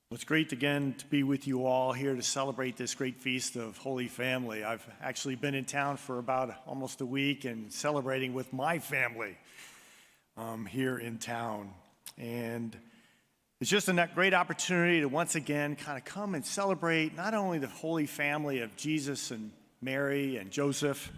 Well, it's great again to be with you all here to celebrate this great feast of Holy Family. I've actually been in town for about almost a week and celebrating with my family here in town. And it's just a great opportunity to once again kind of come and celebrate not only the Holy Family of Jesus and Mary and Joseph,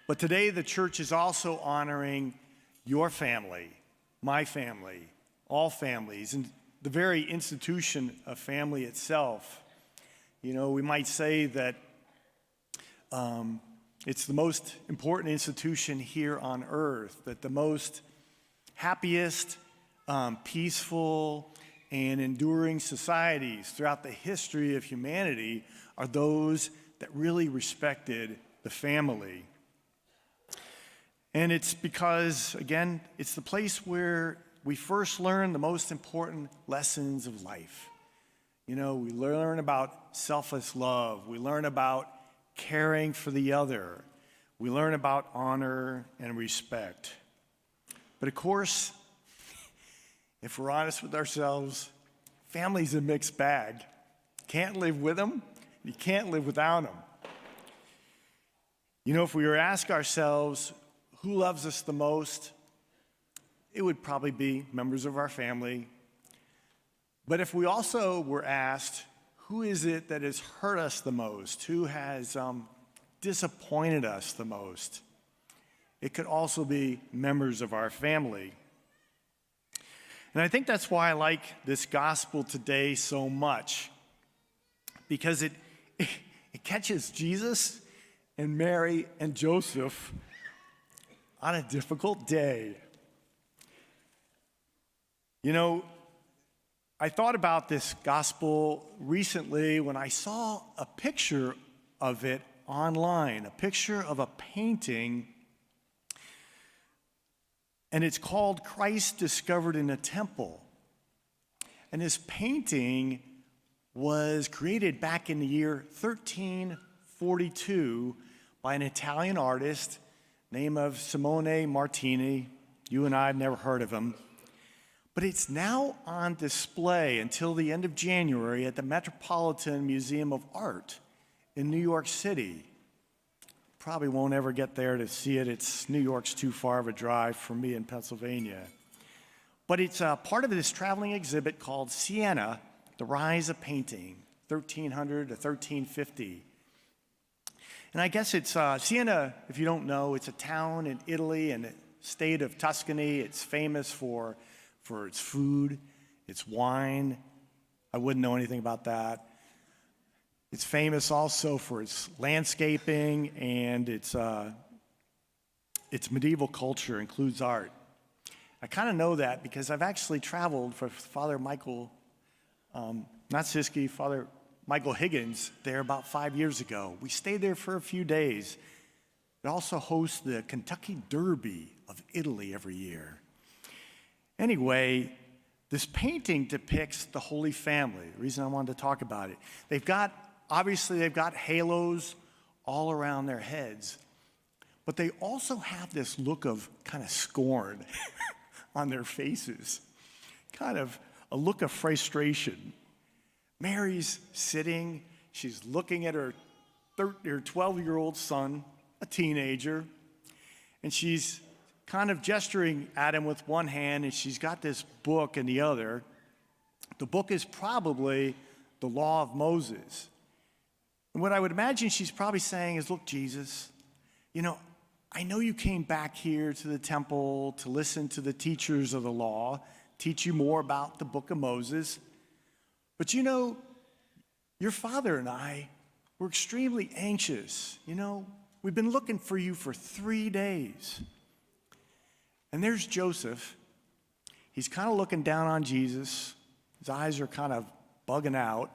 but today the church is also honoring your family, my family, all families, and the very institution of family itself. You know, we might say that it's the most important institution here on earth, that the most happiest, peaceful, and enduring societies throughout the history of humanity are those that really respected the family. And it's because, again, it's the place where we first learn the most important lessons of life. You know, we learn about selfless love. We learn about caring for the other. We learn about honor and respect. But of course, if we're honest with ourselves, family's a mixed bag. Can't live with them, you can't live without them. You know, if we were to ask ourselves, who loves us the most? It would probably be members of our family. But if we also were asked, who is it that has hurt us the most? Who has disappointed us the most? It could also be members of our family. And I think that's why I like this gospel today so much, because it catches Jesus and Mary and Joseph on a difficult day. You know, I thought about this gospel recently when I saw a picture of it online, a picture of a painting, and it's called Christ Discovered in a Temple. And this painting was created back in the year 1342 by an Italian artist named Simone Martini. You and I have never heard of him. But it's now on display until the end of January at the Metropolitan Museum of Art in New York City. Probably won't ever get there to see it. New York's too far of a drive for me in Pennsylvania. But it's part of this traveling exhibit called Siena, The Rise of Painting, 1300 to 1350. And I guess it's Siena, if you don't know, it's a town in Italy in the state of Tuscany. It's famous for its food, its wine. I wouldn't know anything about that. It's famous also for its landscaping, and its medieval culture includes art. I kind of know that because I've actually traveled for Father Michael, not Siski, Father Michael Higgins there about 5 years ago. We stayed there for a few days. It also hosts the Kentucky Derby of Italy every year. Anyway, this painting depicts the Holy Family. The reason I wanted to talk about it. They've got halos all around their heads, but they also have this look of kind of scorn on their faces, kind of a look of frustration. Mary's sitting, she's looking at her 12-year-old son, a teenager, and she's kind of gesturing at him with one hand, and she's got this book in the other. The book is probably the Law of Moses. And what I would imagine she's probably saying is, look, Jesus, you know, I know you came back here to the temple to listen to the teachers of the law, teach you more about the book of Moses. But you know, your father and I were extremely anxious. You know, we've been looking for you for 3 days. And there's Joseph. He's kind of looking down on Jesus. His eyes are kind of bugging out.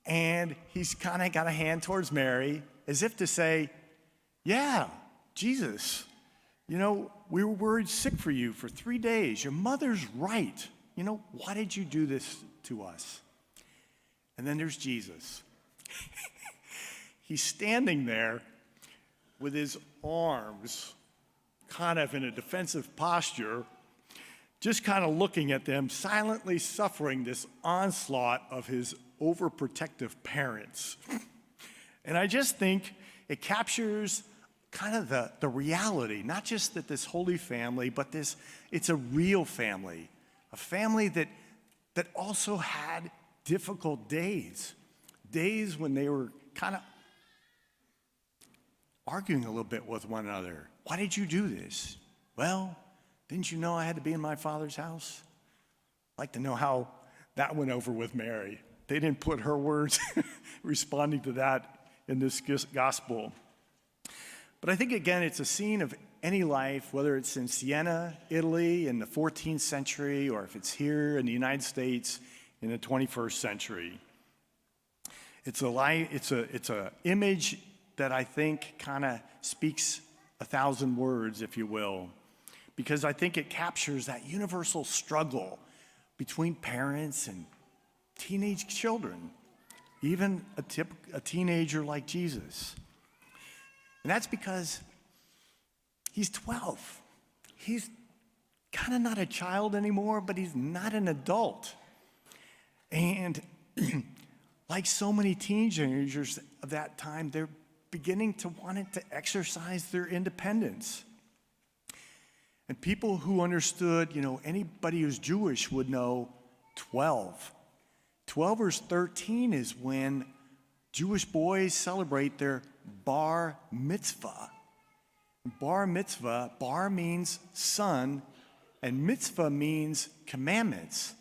And he's kind of got a hand towards Mary, as if to say, yeah, Jesus, you know, we were worried sick for you for 3 days. Your mother's right. You know, why did you do this to us? And then there's Jesus. He's standing there with his arms kind of in a defensive posture, just kind of looking at them, silently suffering this onslaught of his overprotective parents. And I just think it captures kind of the reality, not just that this holy family, but it's a real family, a family that also had difficult days when they were kind of arguing a little bit with one another. Why did you do this? Well, didn't you know I had to be in my Father's house? I'd like to know how that went over with Mary. They didn't put her words responding to that in this gospel. But I think, again, it's a scene of any life, whether it's in Siena, Italy in the 14th century, or if it's here in the United States in the 21st century. It's a image that I think kind of speaks 1,000 words, if you will, because I think it captures that universal struggle between parents and teenage children, even a teenager like Jesus. And that's because he's 12. He's kind of not a child anymore, but he's not an adult. And like so many teenagers of that time, they're beginning to want to exercise their independence. And people who understood, anybody who's Jewish would know 12. 12 or 13 is when Jewish boys celebrate their bar mitzvah. Bar means son, and mitzvah means commandments.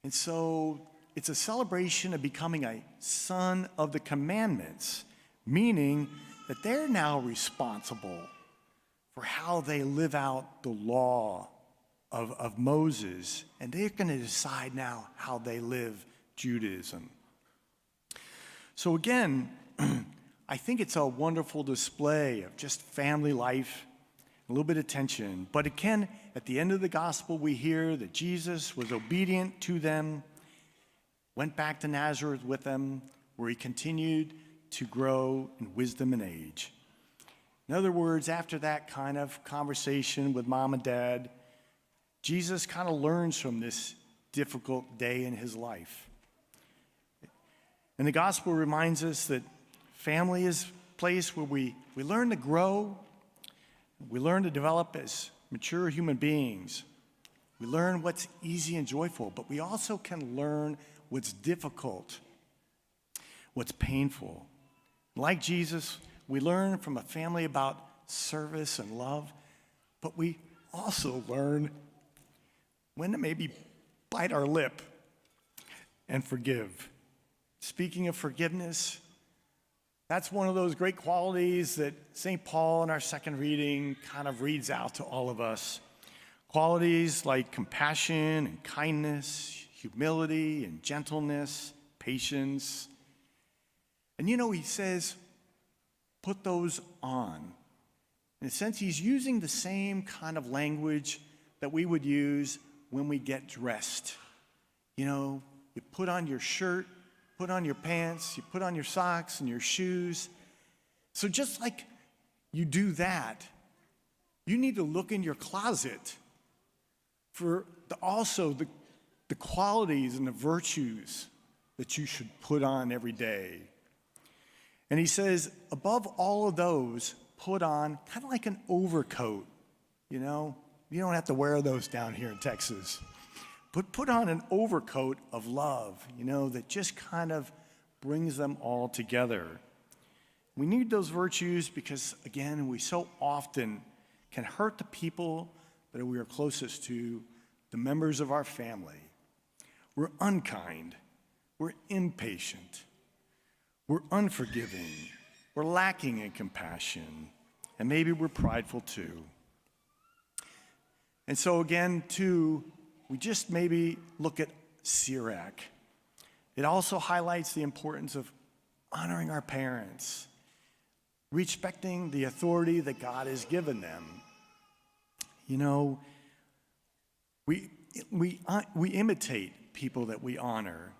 And so it's a celebration of becoming a son of the commandments, meaning that they're now responsible for how they live out the law of Moses, and they're going to decide now how they live Judaism. So again, I think it's a wonderful display of just family life, a little bit of tension. But again, at the end of the gospel, we hear that Jesus was obedient to them, went back to Nazareth with them, where he continued to grow in wisdom and age. In other words, after that kind of conversation with mom and dad, Jesus kind of learns from this difficult day in his life. And the gospel reminds us that family is a place where we learn to grow, we learn to develop as mature human beings. We learn what's easy and joyful, but we also can learn what's difficult, what's painful. Like Jesus, we learn from a family about service and love, but we also learn when to maybe bite our lip and forgive. Speaking of forgiveness, that's one of those great qualities that St. Paul in our second reading kind of reads out to all of us. Qualities like compassion and kindness, humility and gentleness, patience. And he says, put those on. In a sense, he's using the same kind of language that we would use when we get dressed. You put on your shirt, put on your pants, you put on your socks and your shoes. So just like you do that, you need to look in your closet for the qualities and the virtues that you should put on every day. And he says, above all of those, put on kind of like an overcoat. You don't have to wear those down here in Texas. But put on an overcoat of love, that just kind of brings them all together. We need those virtues because, again, we so often can hurt the people that we are closest to, the members of our family. We're unkind. We're impatient. We're unforgiving. We're lacking in compassion. And maybe we're prideful too. And so again, too, we just maybe look at Sirach. It also highlights the importance of honoring our parents, respecting the authority that God has given them. We imitate people that we honor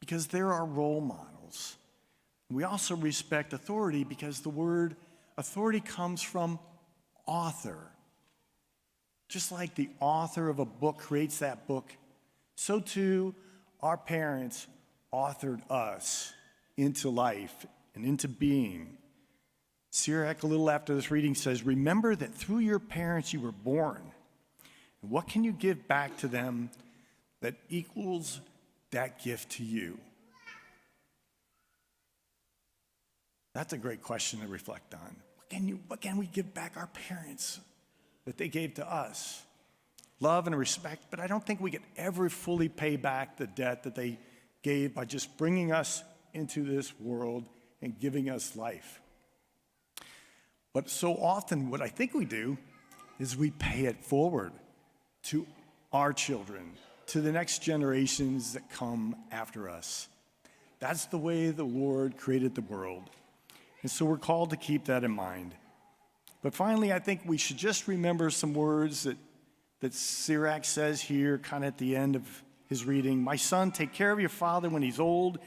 because they're our role models. We also respect authority because the word authority comes from author. Just like the author of a book creates that book, so too our parents authored us into life and into being. Sirach, a little after this reading, says, remember that through your parents you were born. And what can you give back to them that equals that gift to you? That's a great question to reflect on. What can we give back our parents that they gave to us? Love and respect, but I don't think we could ever fully pay back the debt that they gave by just bringing us into this world and giving us life. But so often what I think we do is we pay it forward to our children, to the next generations that come after us. That's the way the Lord created the world. And so we're called to keep that in mind. But finally, I think we should just remember some words that Sirach says here, kind of at the end of his reading. My son, take care of your father when he's old.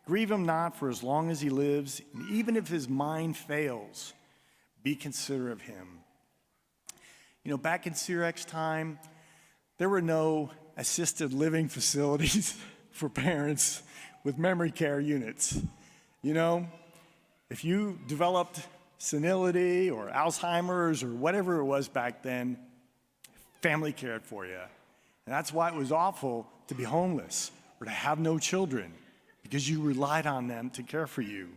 Grieve him not for as long as he lives. And even if his mind fails, be considerate of him. You know, back in Sirach's time, there were no assisted living facilities for parents with memory care units. You know, if you developed senility or Alzheimer's or whatever it was back then, family cared for you. And that's why it was awful to be homeless or to have no children, because you relied on them to care for you.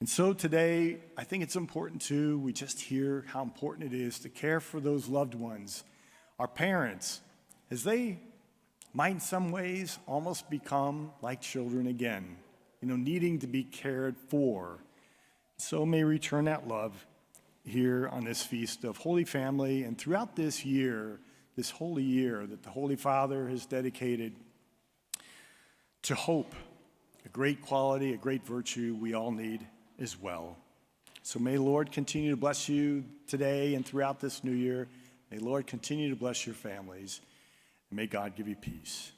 And so today, I think it's important too, we just hear how important it is to care for those loved ones, our parents, as they might in some ways almost become like children again, you know, needing to be cared for. So may we return that love here on this feast of Holy Family and throughout this year, this holy year that the Holy Father has dedicated to hope, a great quality, a great virtue we all need as well. So may the Lord continue to bless you today and throughout this new year. May the Lord continue to bless your families, and may God give you peace.